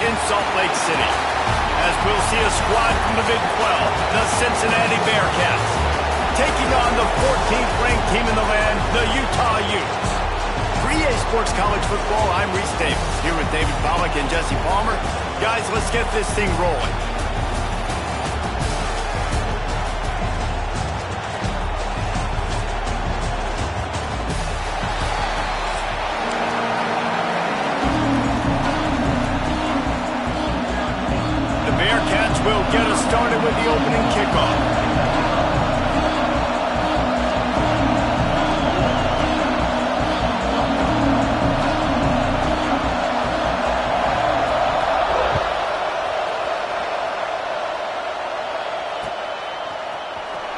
in Salt Lake City. As we'll see a squad from the Big 12, the Cincinnati Bearcats, taking on the 14th ranked team in the land, the Utah Utes. For EA Sports College Football, I'm Reese Davis, here with David Pollack and Jesse Palmer. Guys, let's get this thing rolling. Will get us started with the opening kickoff.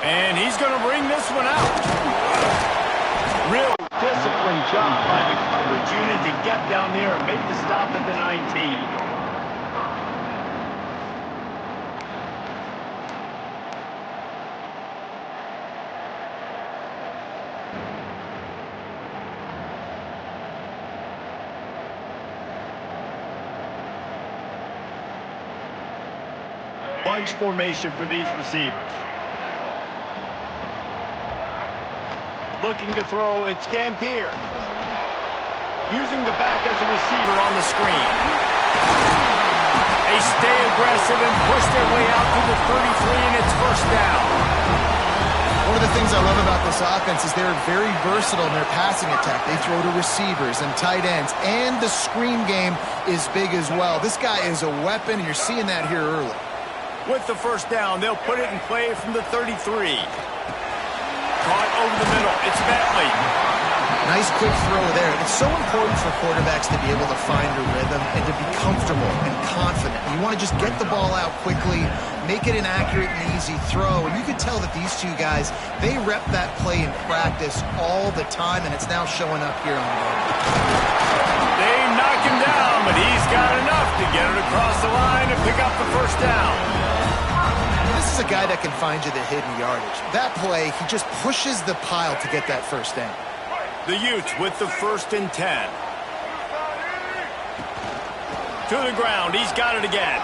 And he's going to bring this one out. Real disciplined job by the coverage unit to get down there and make the stop at the 19. Bunch formation for these receivers. Looking to throw, it's Gambier. Using the back as a receiver on the screen. They stay aggressive and push their way out to the 33, and it's first down. One of the things I love about this offense is they're very versatile in their passing attack. They throw to receivers and tight ends, and the screen game is big as well. This guy is a weapon, and you're seeing that here early. With the first down, they'll put it in play from the 33. Caught over the middle. It's Bentley. Nice quick throw there. It's so important for quarterbacks to be able to find a rhythm and to be comfortable and confident. You want to just get the ball out quickly, make it an accurate and easy throw. And you can tell that these two guys, they rep that play in practice all the time, and it's now showing up here on the ball. They knock him down, but he's got enough to get it across the line and pick up the first down. This is a guy that can find you the hidden yardage. That play, he just pushes the pile to get that first down. The Utes with the 1st and 10. To the ground, he's got it again.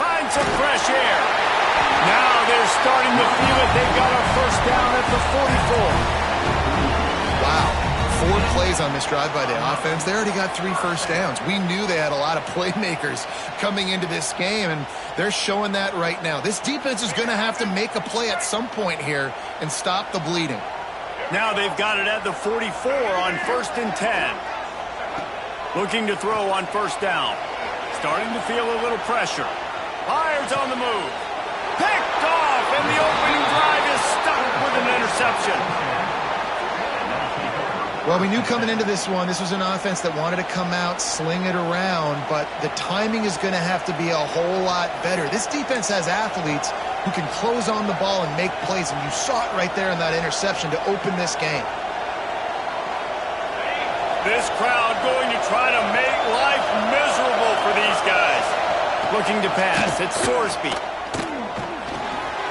Finds some fresh air. Now they're starting to feel it. They've got a first down at the 44. Wow. 4 plays on this drive by the offense. They already got 3 first downs. We knew they had a lot of playmakers coming into this game, and they're showing that right now. This defense is going to have to make a play at some point here and stop the bleeding. Now they've got it at the 44 on 1st and 10. Looking to throw on first down. Starting to feel a little pressure. Lions on the move. Picked off, and the opening drive is stuck with an interception. Well, we knew coming into this one, this was an offense that wanted to come out, sling it around, but the timing is going to have to be a whole lot better. This defense has athletes who can close on the ball and make plays, and you saw it right there in that interception to open this game. This crowd going to try to make life miserable for these guys. Looking to pass, it's Sorsby.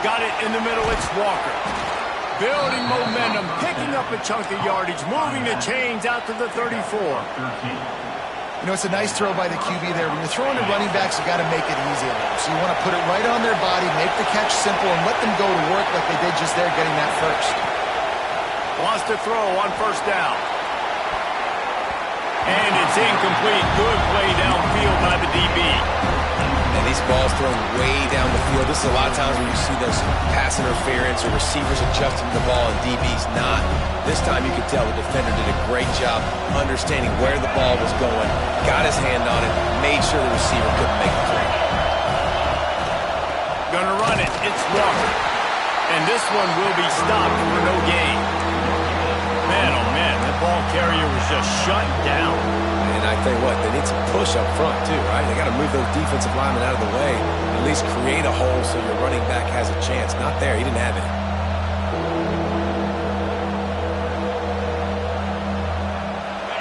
Got it in the middle, it's Walker. Building momentum, picking up a chunk of yardage, moving the chains out to the 34. You know, it's a nice throw by the QB there. When you're throwing to running backs, you got to make it easy on them. So you want to put it right on their body, make the catch simple, and let them go to work like they did just there getting that first. Wants to throw on first down. And it's incomplete. Good play downfield by the DB. And these balls thrown way down the field. This is a lot of times when you see those pass interference or receivers adjusting the ball and DB's not. This time you could tell the defender did a great job understanding where the ball was going, got his hand on it, made sure the receiver couldn't make the play. Gonna run it. It's Walker. And this one will be stopped for no gain. Man, oh man, that ball carrier was just shut down. And I tell you what, they need some push up front too, right? They got to move those defensive linemen out of the way, at least create a hole so your running back has a chance. Not there, he didn't have it.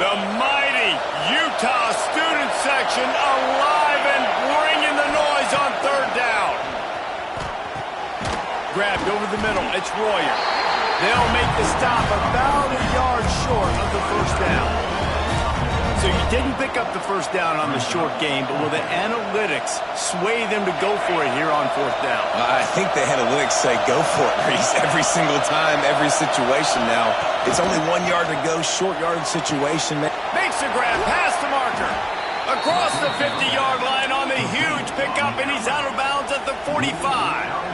The mighty Utah student section alive and bringing the noise on third down. Grabbed over the middle, it's Royer. They'll make the stop about a yard short of the first down. So you didn't pick up the first down on the short game, but will the analytics sway them to go for it here on fourth down? I think the analytics say go for it, Reese, every single time, every situation now. It's only 1 yard to go, short yardage situation. Makes the grab past the marker. Across the 50-yard line on the huge pickup, and he's out of bounds at the 45.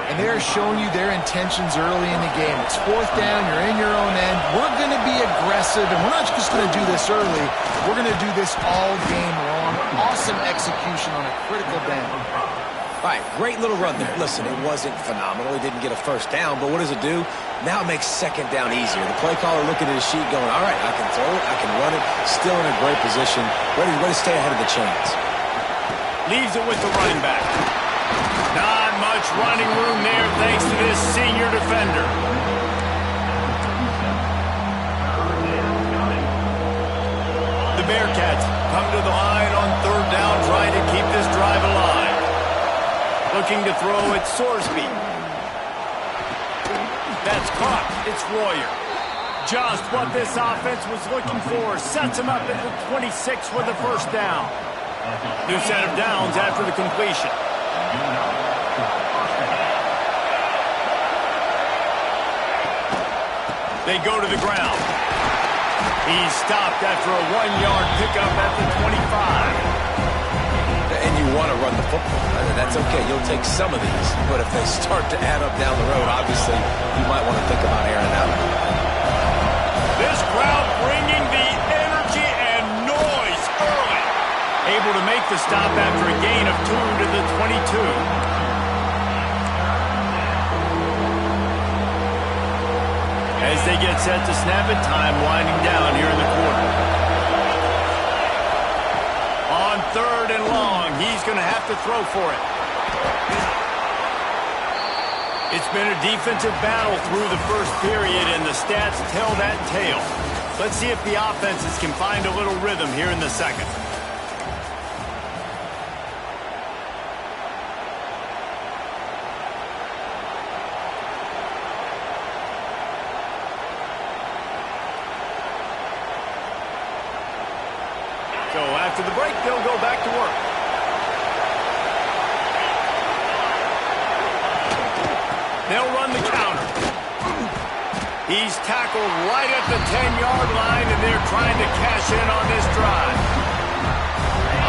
And they're showing you their intentions early in the game. It's fourth down, you're in your own end. We're going to be aggressive, and we're not just going to do this early. We're going to do this all game long. Awesome execution on a critical down. All right, great little run there. Listen, it wasn't phenomenal. He didn't get a first down, but what does it do? Now it makes second down easier. The play caller looking at his sheet going, all right, I can throw it, I can run it, still in a great position, ready to stay ahead of the chains. Leaves it with the running back. Not much running room there thanks to this senior defender. The Bearcats come to the line on third down, trying to keep this drive alive. Looking to throw at Sorsby. That's caught. It's Royer. Just what this offense was looking for. Sets him up at the 26 with the first down. New set of downs after the completion. They go to the ground. He's stopped after a 1-yard pickup at the 25. And you want to run the football. That's okay. You'll take some of these. But if they start to add up down the road, obviously, you might want to think about airing it out. This crowd bringing the energy and noise early. Able to make the stop after a gain of 2 to the 22. As they get set to snap it, time winding down here in the quarter. On third and long, he's going to have to throw for it. It's been a defensive battle through the first period, and the stats tell that tale. Let's see if the offenses can find a little rhythm here in the second. So after the break, they'll go back to work. They'll run the counter. He's tackled right at the 10-yard line, and they're trying to cash in on this drive.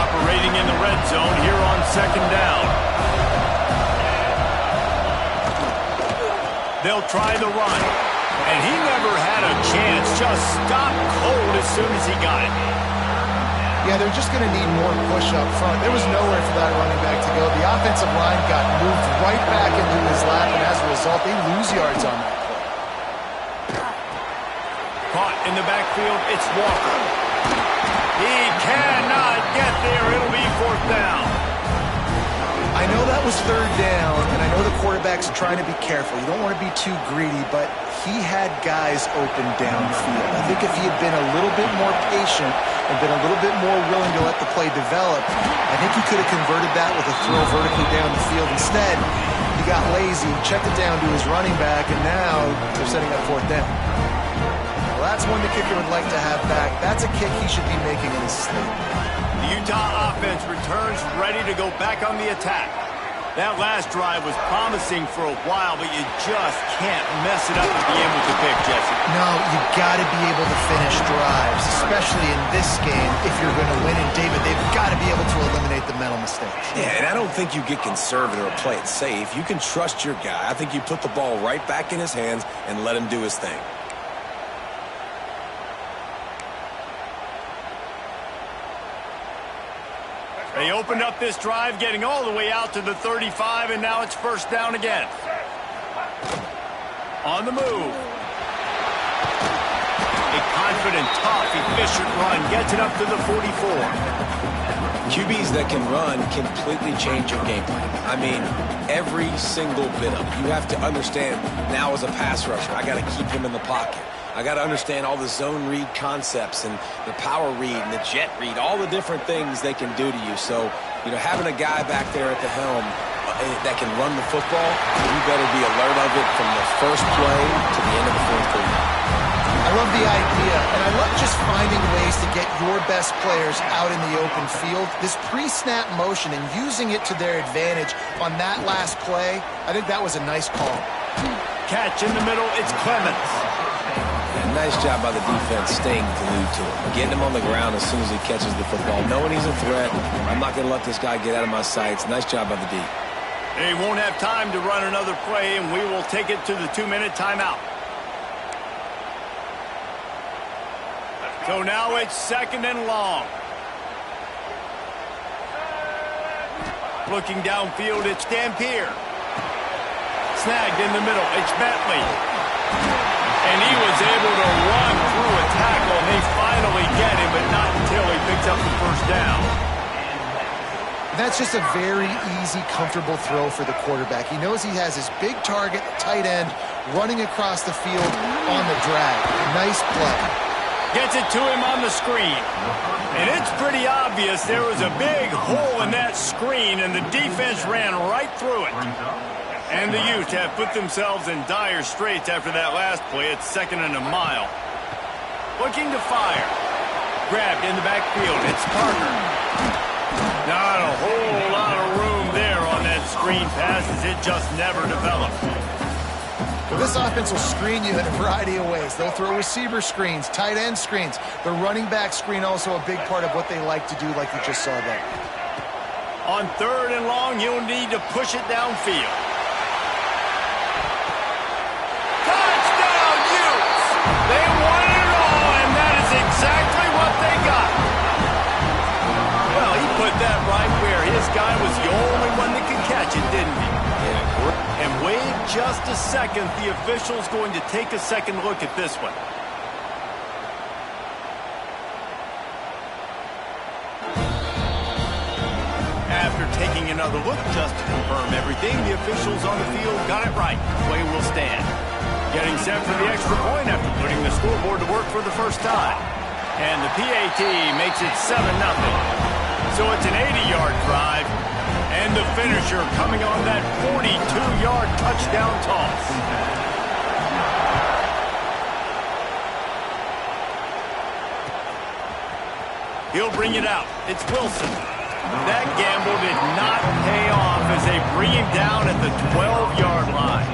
Operating in the red zone here on second down. They'll try the run. And he never had a chance. Just stopped cold as soon as he got it. Yeah, they're just going to need more push up front. There was nowhere for that running back to go. The offensive line got moved right back into his lap, and as a result, they lose yards on that play. Caught in the backfield, it's Walker. He cannot get there. It'll be fourth down. I know that was third down, and I know the quarterback's trying to be careful. You don't want to be too greedy, but he had guys open downfield. I think if he had been a little bit more patient and been a little bit more willing to let the play develop, I think he could have converted that with a throw vertically down the field. Instead, he got lazy, checked it down to his running back, and now they're setting up fourth down. Well, that's one the kicker would like to have back. That's a kick he should be making in his sleep. The Utah offense returns ready to go back on the attack. That last drive was promising for a while, but you just can't mess it up at the end with the pick, Jesse. No, you got to be able to finish drives, especially in this game if you're going to win. And David, they've got to be able to eliminate the mental mistakes. Yeah, and I don't think you get conservative or play it safe. You can trust your guy. I think you put the ball right back in his hands and let him do his thing. They opened up this drive, getting all the way out to the 35, and now it's first down again. On the move. A confident, tough, efficient run gets it up to the 44. QBs that can run completely change your game plan. I mean, every single bit of it. You have to understand, now as a pass rusher, I got to keep him in the pocket. I got to understand all the zone read concepts and the power read and the jet read, all the different things they can do to you. So, you know, having a guy back there at the helm that can run the football, you better be alert of it from the first play to the end of the fourth quarter. I love the idea, and I love just finding ways to get your best players out in the open field. This pre-snap motion and using it to their advantage on that last play, I think that was a nice call. Catch in the middle, it's Clemens. Yeah, nice job by the defense staying glued to him. Getting him on the ground as soon as he catches the football. Knowing he's a threat, I'm not going to let this guy get out of my sights. Nice job by the D. They won't have time to run another play, and we will take it to the 2-minute timeout. So now it's 2nd and long. Looking downfield, it's Dampier. Snagged in the middle, it's Bentley. And he was able to run through a tackle, and they finally get him, but not until he picks up the first down. That's just a very easy, comfortable throw for the quarterback. He knows he has his big target, tight end, running across the field on the drag. Nice play. Gets it to him on the screen. And it's pretty obvious there was a big hole in that screen, and the defense ran right through it. And the Utes have put themselves in dire straits after that last play. It's 2nd and a mile. Looking to fire. Grabbed in the backfield. It's Parker. Not a whole lot of room there on that screen pass, as it just never developed. Well, this offense will screen you in a variety of ways. They'll throw receiver screens, tight end screens. The running back screen also a big part of what they like to do, like you just saw there. On 3rd and long, you'll need to push it downfield. Touchdown, Utes! They won it all, and that is exactly what they got. Well, he put that right where his guy was the only one that could catch it, didn't he? And wait just a second, the official's going to take a second look at this one. After taking another look just to confirm everything, the officials on the field got it right. Play will stand. Getting set for the extra point after putting the scoreboard to work for the first time. And the PAT makes it 7-0. So it's an 80-yard drive. And the finisher coming on that 42-yard touchdown toss. He'll bring it out. It's Wilson. That gamble did not pay off as they bring him down at the 12-yard line.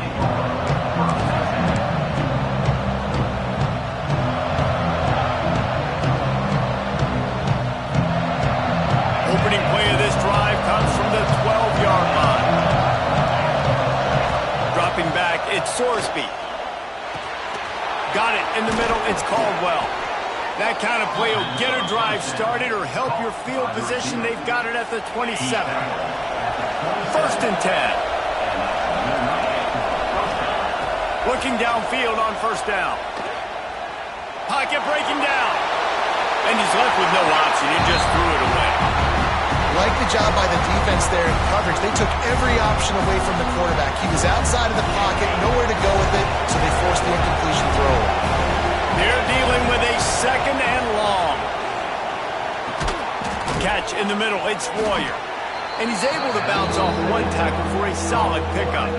Opening play of this drive comes from the 12-yard line. Dropping back, it's Sorsby. Got it in the middle, it's Caldwell. That kind of play will get a drive started or help your field position. They've got it at the 27. 1st and 10. Looking downfield on 1st down. Pocket breaking down. And he's left with no option. He just threw it away. Like the job by the defense there in coverage. They took every option away from the quarterback. He was outside of the pocket, nowhere to go with it, so they forced the incompletion throw. They're dealing with a 2nd and long. Catch in the middle, it's Royer. And he's able to bounce off one tackle for a solid pickup.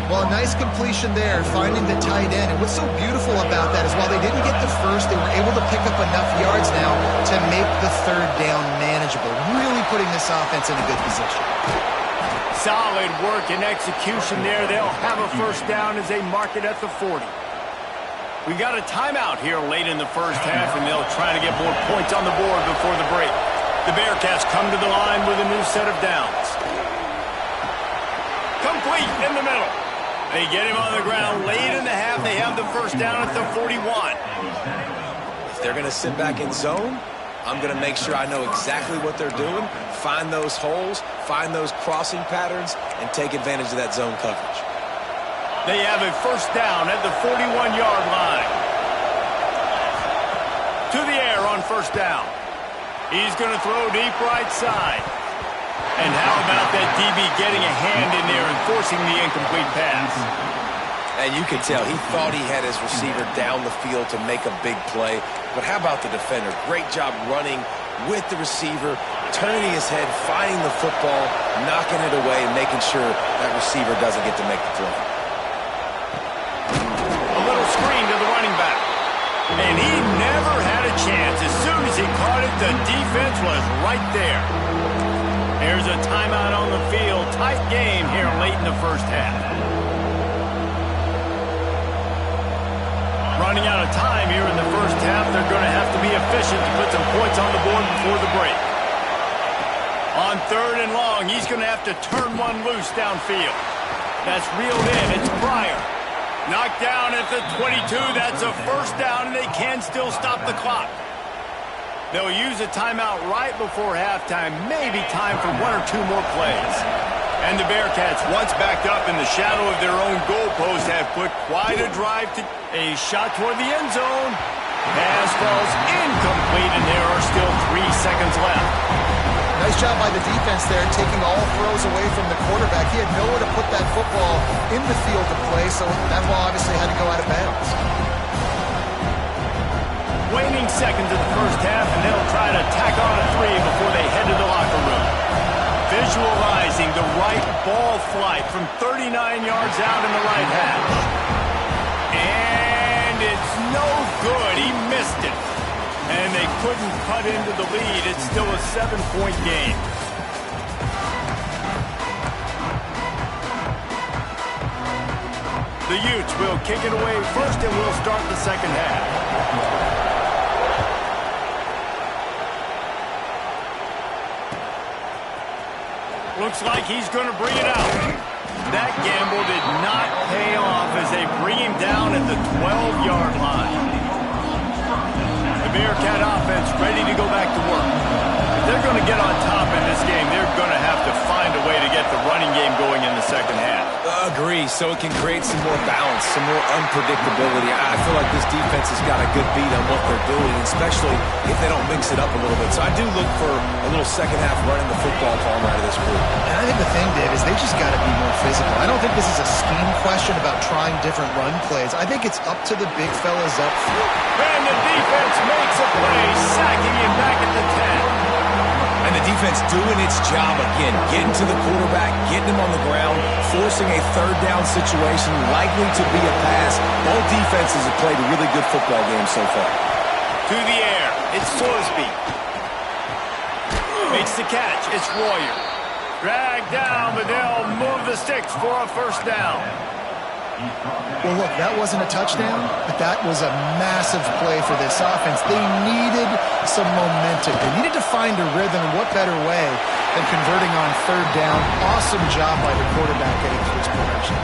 Well, a nice completion there, finding the tight end. And what's so beautiful about that is while they didn't get the first, they were able to pick up enough yards now to make the 3rd down manageable, really putting this offense in a good position. Solid work and execution there. They'll have a 1st down as they mark it at the 40. We got a timeout here late in the 1st half, and they'll try to get more points on the board before the break. The Bearcats come to the line with a new set of downs. Complete in the middle. They get him on the ground late in the half. They have the 1st down at the 41. If they're going to sit back in zone, I'm going to make sure I know exactly what they're doing, find those holes, find those crossing patterns, and take advantage of that zone coverage. They have a 1st down at the 41-yard line. To the air on 1st down. He's going to throw deep right side. And how about that DB getting a hand in there and forcing the incomplete pass? And you can tell he thought he had his receiver down the field to make a big play. But how about the defender? Great job running with the receiver, turning his head, finding the football, knocking it away, and making sure that receiver doesn't get to make the play. A little screen to the running back. And he never had a chance. As soon as he caught it, the defense was right there. There's a timeout on the field. Tight game here late in the first half. Running out of time here in the first half. They're going to have to be efficient to put some points on the board before the break. On 3rd and long, he's going to have to turn one loose downfield. That's reeled in. It's Pryor. Knocked down at the 22. That's a first down, and they can still stop the clock. They'll use a timeout right before halftime. Maybe time for 1 or 2 more plays. And the Bearcats, once backed up in the shadow of their own goalpost, have put quite a drive to a shot toward the end zone. Pass falls incomplete, and there are still 3 seconds left. Nice job by the defense there, taking all throws away from the quarterback. He had nowhere to put that football in the field to play, so that ball obviously had to go out of bounds. Waning seconds of the first half, and they'll try to tack on a 3 before they head to the locker room. Visualizing the right ball flight from 39 yards out in the right half. And it's no good. He missed it. And they couldn't cut into the lead. It's still a 7-point game. The Utes will kick it away first, and we'll start the second half. Looks like he's going to bring it out. That gamble did not pay off as they bring him down at the 12-yard line. The Bearcat offense ready to go back to work. If they're going to get on top in this game, they're going to have to find a way to get the running game going in the second half. Agree, so it can create some more balance, some more unpredictability. I feel like this defense has got a good beat on what they're doing, especially if they don't mix it up a little bit. So I do look for a little second half running the football calm out of this group. And I think the thing, Dave, is they just got to be more physical. I don't think this is a scheme question about trying different run plays. I think it's up to the big fellas up front. And the defense makes a play, sacking him back at the 10. And the defense doing its job again, getting to the quarterback, getting him on the ground, forcing a 3rd down situation, likely to be a pass. Both defenses have played a really good football game so far. To the air, it's Sorsby. Makes the catch, it's Royer. Dragged down, but they'll move the sticks for a first down. Well, look, that wasn't a touchdown, but that was a massive play for this offense. They needed some momentum. They needed to find a rhythm, and what better way than converting on 3rd down. Awesome job by the quarterback getting through his progression.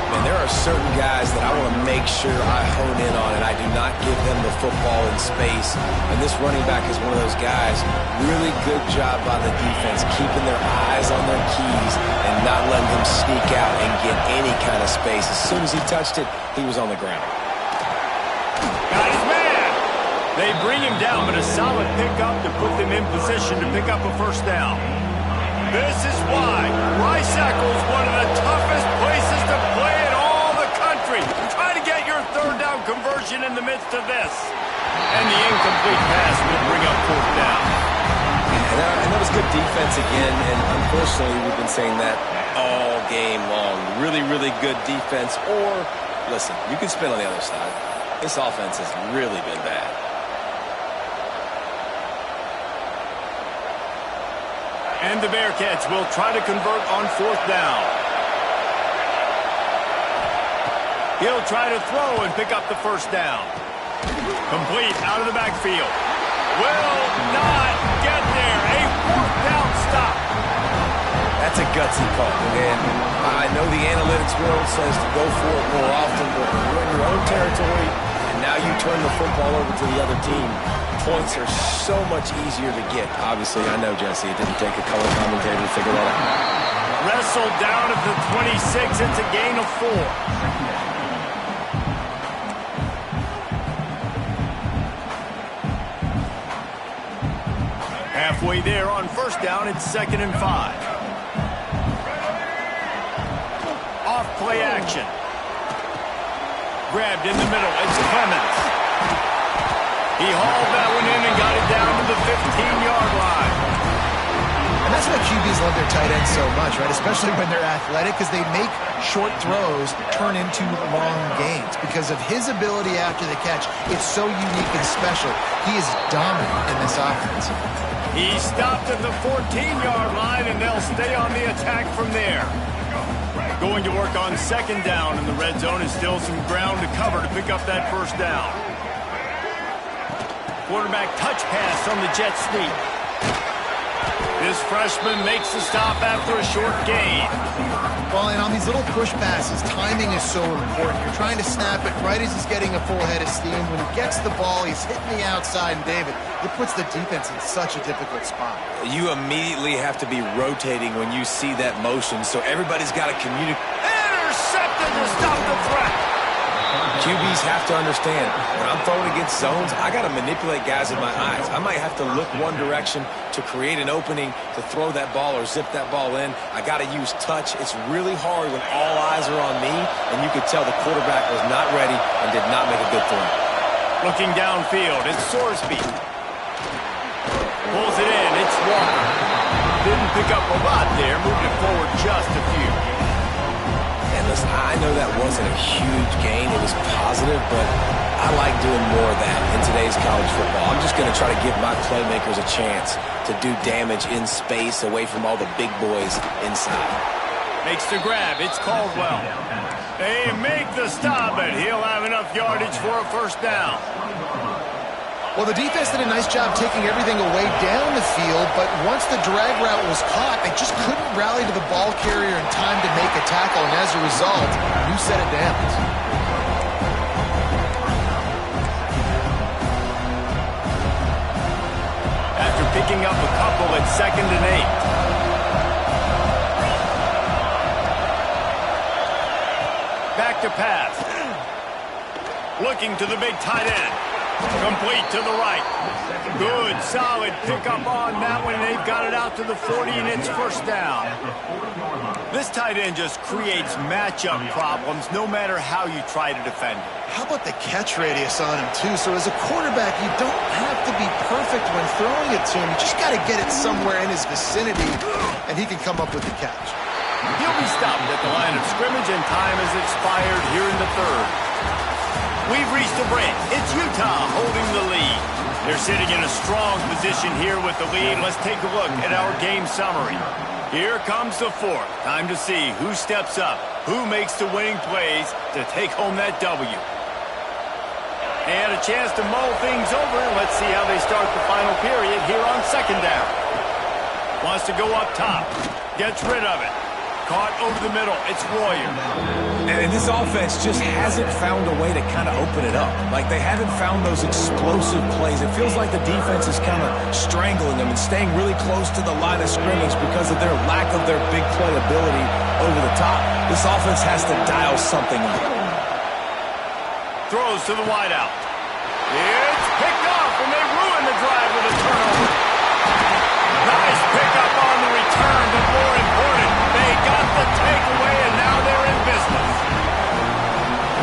And there are certain guys that I want to make sure I hone in on, and I do not give them the football in space. And this running back is one of those guys. Really good job by the defense, keeping their eyes on their keys and not letting him sneak out and get any kind of space. As soon as he touched it, he was on the ground. Got his man. They bring him down, but a solid pickup to put them in position to pick up a first down. This is why Rice-Eccles, one of the toughest places to play in all the country. Try to get your 3rd down conversion in the midst of this. And the incomplete pass will bring up 4th down. And that was good defense again, and unfortunately we've been saying that all game long. Really, really good defense, or, listen, you can spin on the other side. This offense has really been bad. And the Bearcats will try to convert on 4th down. He'll try to throw and pick up the first down. Complete out of the backfield. Will not get there. A 4th down stop. That's a gutsy call. And I know the analytics world says to go for it more often, but when you're in your own territory and now you turn the football over to the other team, points are so much easier to get. Obviously, I know, Jesse, it didn't take a color commentator to figure that out. Wrestled down at the 26. It's a gain of 4. Halfway there on first down, it's 2nd and 5. Off play action. Grabbed in the middle. It's Clemens. He hauled that one in and got it down to the 15-yard line. And that's is why QBs love their tight ends so much, right? Especially when they're athletic, because they make short throws turn into long gains. Because of his ability after the catch, it's so unique and special. He is dominant in this offense. He stopped at the 14-yard line, and they'll stay on the attack from there. Going to work on second down in the red zone, and still some ground to cover to pick up that first down. Quarterback touch pass on the jet sweep. This freshman makes the stop after a short gain. Well, and on these little push passes, timing is so important. You're trying to snap it right as he's getting a full head of steam. When he gets the ball, he's hitting the outside, and David, it puts the defense in such a difficult spot. You immediately have to be rotating when you see that motion, so everybody's got to communicate. Intercepted to stop the threat. QBs have to understand, when I'm throwing against zones, I got to manipulate guys in my eyes. I might have to look one direction to create an opening to throw that ball or zip that ball in. I got to use touch. It's really hard when all eyes are on me, and you could tell the quarterback was not ready and did not make a good throw. Looking downfield, it's Sorsby. Pulls it in, it's Walker. Didn't pick up a lot there, moved it forward just a few. And listen, I know that wasn't a huge gain. It was positive, but I like doing more of that in today's college football. I'm just going to try to give my playmakers a chance to do damage in space away from all the big boys inside. Makes the grab. It's Caldwell. They make the stop, but he'll have enough yardage for a first down. Well, the defense did a nice job taking everything away down the field, but once the drag route was caught, they just couldn't rally to the ball carrier in time to make a tackle, and as a result, new set of downs. After picking up a couple at 2nd and 8. Back to pass. Looking to the big tight end. Complete to the right. Good, solid pickup on that one. They've got it out to the 40, and it's first down. This tight end just creates matchup problems no matter how you try to defend it. How about the catch radius on him, too? So as a quarterback, you don't have to be perfect when throwing it to him. You just got to get it somewhere in his vicinity, and he can come up with the catch. He'll be stopped at the line of scrimmage, and time has expired here in the third. We've reached a break. It's Utah holding the lead. They're sitting in a strong position here with the lead. Let's take a look at our game summary. Here comes the fourth. Time to see who steps up, who makes the winning plays to take home that W. And a chance to mull things over. Let's see how they start the final period here on second down. Wants to go up top. Gets rid of it. Caught over the middle. It's Royer. And this offense just hasn't found a way to kind of open it up. Like, they haven't found those explosive plays. It feels like the defense is kind of strangling them and staying really close to the line of scrimmage because of their lack of their big play ability over the top. This offense has to dial something up. Throws to the wideout. It's picked off, and they ruin the drive with a turnover. Nice pickup on the return, but more important, they got the takeaway, and now they're in business.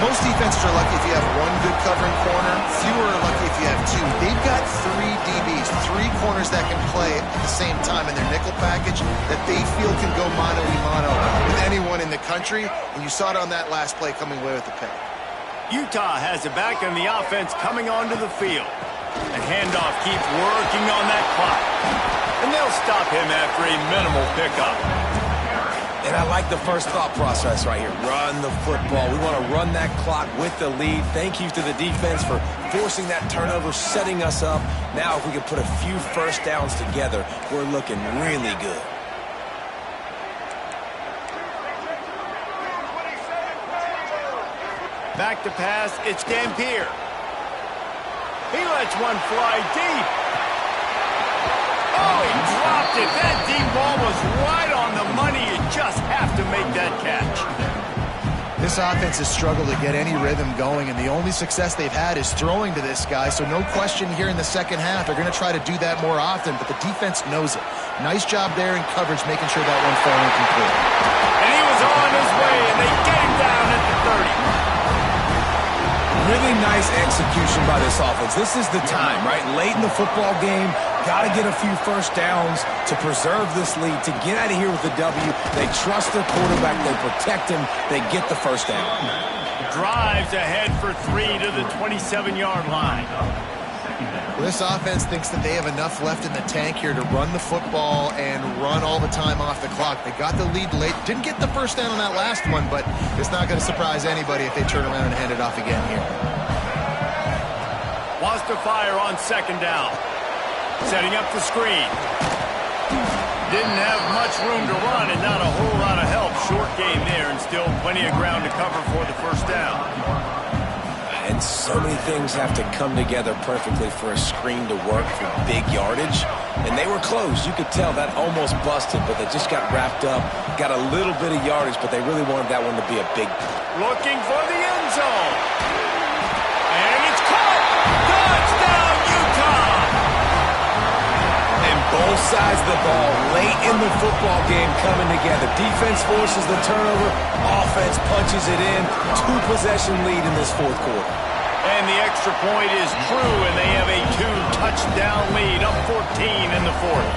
Most defenses are lucky if you have one good covering corner. Fewer are lucky if you have two. They've got 3 DBs, 3 corners that can play at the same time in their nickel package that they feel can go mano-a-mano with anyone in the country, and you saw it on that last play coming away with the pick. Utah has it back, and the offense coming onto the field. The handoff keeps working on that clock. And they'll stop him after a minimal pickup. And I like the first thought process right here. Run the football. We want to run that clock with the lead. Thank you to the defense for forcing that turnover, setting us up. Now if we can put a few first downs together, we're looking really good. Back to pass, it's Dampier. He lets one fly deep. Oh, he dropped it. That deep ball was right on the money. You just have to make that catch. This offense has struggled to get any rhythm going, and the only success they've had is throwing to this guy. So no question here in the second half, they're going to try to do that more often, but the defense knows it. Nice job there in coverage, making sure that one fell incomplete. And he was on his way, and they get him down at the 30. Really nice execution by this offense. This is the time, right? Late in the football game, got to get a few first downs to preserve this lead, to get out of here with the W. They trust their quarterback. They protect him. They get the first down. Drives ahead for 3 to the 27-yard line. Well, this offense thinks that they have enough left in the tank here to run the football and run all the time off the clock. They got the lead late. Didn't get the first down on that last one, but it's not going to surprise anybody if they turn around and hand it off again here. Wants to fire on second down. Setting up the screen. Didn't have much room to run and not a whole lot of help. Short game there and still plenty of ground to cover for the first down. And so many things have to come together perfectly for a screen to work for big yardage. And they were close. You could tell that almost busted, but they just got wrapped up, got a little bit of yardage, but they really wanted that one to be a big. Looking for the end zone. And it's caught. Touchdown, Utah. And both sides of the ball late in the football game coming together. Defense forces the turnover. Offense punches it in. 2-possession lead in this fourth quarter. And the extra point is true, and they have a 2-touchdown lead, up 14 in the fourth.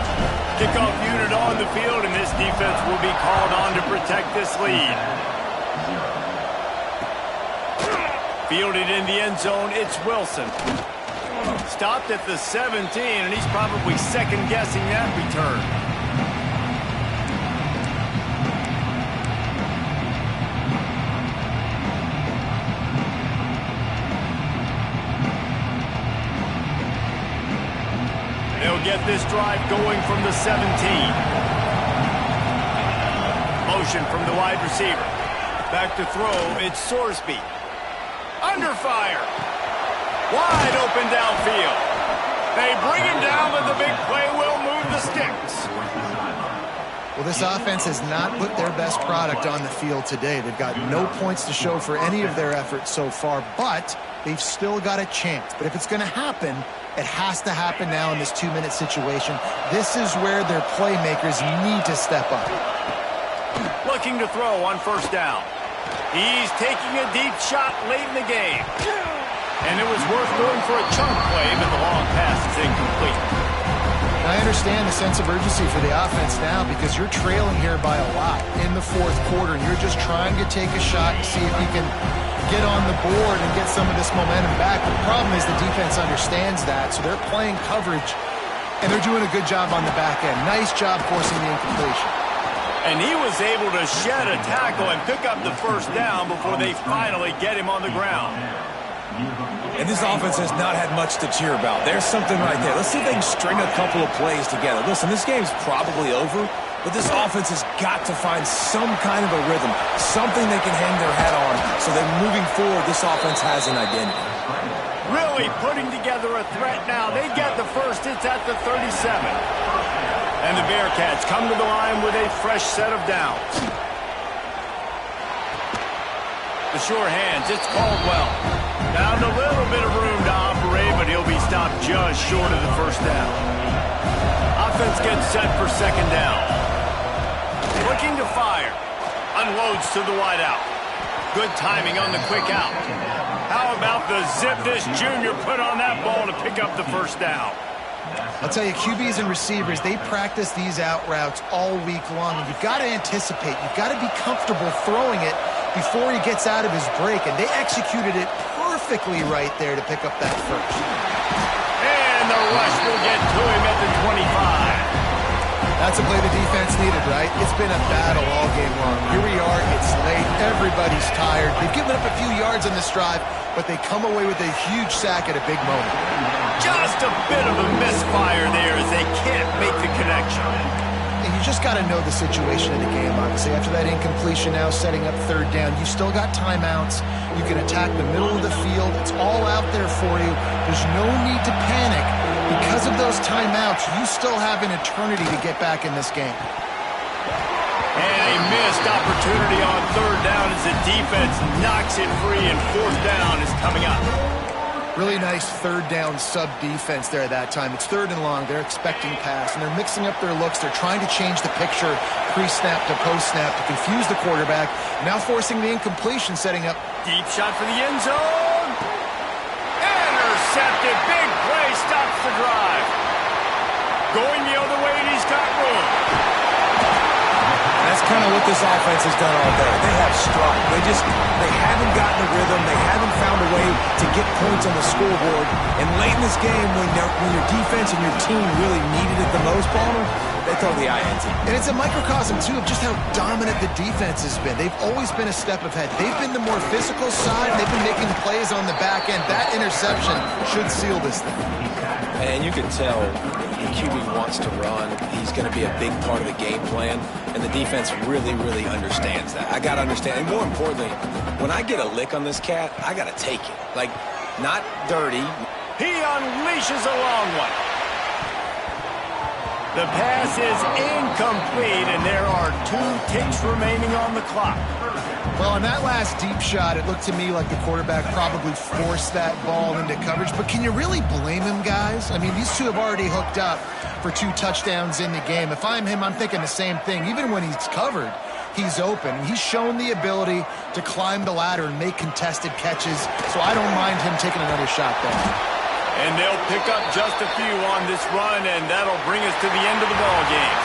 Kickoff unit on the field, and this defense will be called on to protect this lead. Fielded in the end zone, it's Wilson. Stopped at the 17, and he's probably second-guessing that return. They'll get this drive going from the 17. Motion from the wide receiver. Back to throw, it's Sorsby. Under fire. Wide open downfield. They bring him down, but the big play will move the sticks. Well, this offense has not put their best product on the field today. They've got no points to show for any of their efforts so far, but they've still got a chance. But if it's going to happen, it has to happen now in this 2-minute situation. This is where their playmakers need to step up. Looking to throw on first down. He's taking a deep shot late in the game. And it was worth going for a chunk play, but the long pass is incomplete. I understand the sense of urgency for the offense now because you're trailing here by a lot in the fourth quarter, and you're just trying to take a shot and see if you can get on the board and get some of this momentum back. But the problem is the defense understands that, so they're playing coverage, and they're doing a good job on the back end. Nice job forcing the incompletion. And he was able to shed a tackle and pick up the first down before they finally get him on the ground. And this offense has not had much to cheer about. There's something right there. Let's see if they can string a couple of plays together. Listen, this game's probably over, but this offense has got to find some kind of a rhythm, something they can hang their hat on, so that moving forward, this offense has an identity. Really putting together a threat now. They get the first. It's at the 37. And the Bearcats come to the line with a fresh set of downs. The sure hands, it's Caldwell. Found a little bit of room to operate, but he'll be stopped just short of the first down. Offense gets set for second down. Looking to fire. Unloads to the wideout. Good timing on the quick out. How about the zip this junior put on that ball to pick up the first down? I'll tell you, QBs and receivers, they practice these out routes all week long, and you've got to anticipate. You've got to be comfortable throwing it before he gets out of his break, and they executed it perfectly right there to pick up that first. And the rush will get to him at the 25. That's a play the defense needed, right? It's been a battle all game long. Here we are, it's late, everybody's tired. They've given up a few yards on this drive, but they come away with a huge sack at a big moment. Just a bit of a misfire there as they can't make the connection. And you just got to know the situation of the game, obviously. After that incompletion now setting up third down, you still got timeouts. You can attack the middle of the field. It's all out there for you. There's no need to panic. Because of those timeouts, you still have an eternity to get back in this game. And a missed opportunity on third down as the defense knocks it free, and fourth down is coming up. Really nice third down sub-defense there at that time. It's third and long. They're expecting pass, and they're mixing up their looks. They're trying to change the picture pre-snap to post-snap to confuse the quarterback. Now forcing the incompletion, setting up. Deep shot for the end zone. stops the drive. Going the other way, and he's got room. That's kind of what this offense has done all day. They have struggled. They haven't gotten a rhythm. They haven't found a way to get points on the scoreboard. And late in this game, when your defense and your team really needed it the most, Palmer, they throw the INT. And it's a microcosm, too, of just how dominant the defense has been. They've always been a step ahead. They've been the more physical side. They've been making plays on the back end. That interception should seal this thing. And you can tell the QB wants to run. He's going to be a big part of the game plan. And the defense really, really understands that. I got to understand. And more importantly, when I get a lick on this cat, I got to take it. Like, not dirty. He unleashes a long one. The pass is incomplete, and there are 2 ticks remaining on the clock. Well, on that last deep shot, it looked to me like the quarterback probably forced that ball into coverage. But can you really blame him, guys? I mean, these two have already hooked up for 2 touchdowns in the game. If I'm him, I'm thinking the same thing. Even when he's covered, he's open. He's shown the ability to climb the ladder and make contested catches, so I don't mind him taking another shot there. And they'll pick up just a few on this run, and that'll bring us to the end of the ball game.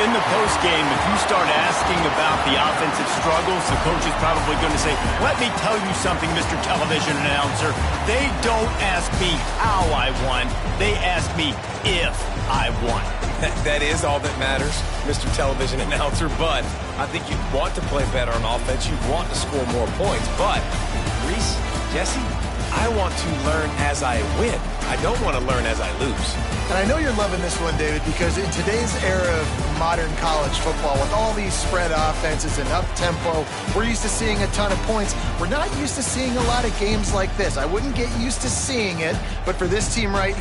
In the postgame, if you start asking about the offensive struggles, the coach is probably going to say, let me tell you something, Mr. Television Announcer. They don't ask me how I won. They ask me if I won. That is all that matters, Mr. Television Announcer, but I think you want to play better on offense. You want to score more points, but Reese, Jesse, I want to learn as I win. I don't want to learn as I lose. And I know you're loving this one, David, because in today's era of modern college football, with all these spread offenses and up-tempo, we're used to seeing a ton of points. We're not used to seeing a lot of games like this. I wouldn't get used to seeing it, but for this team right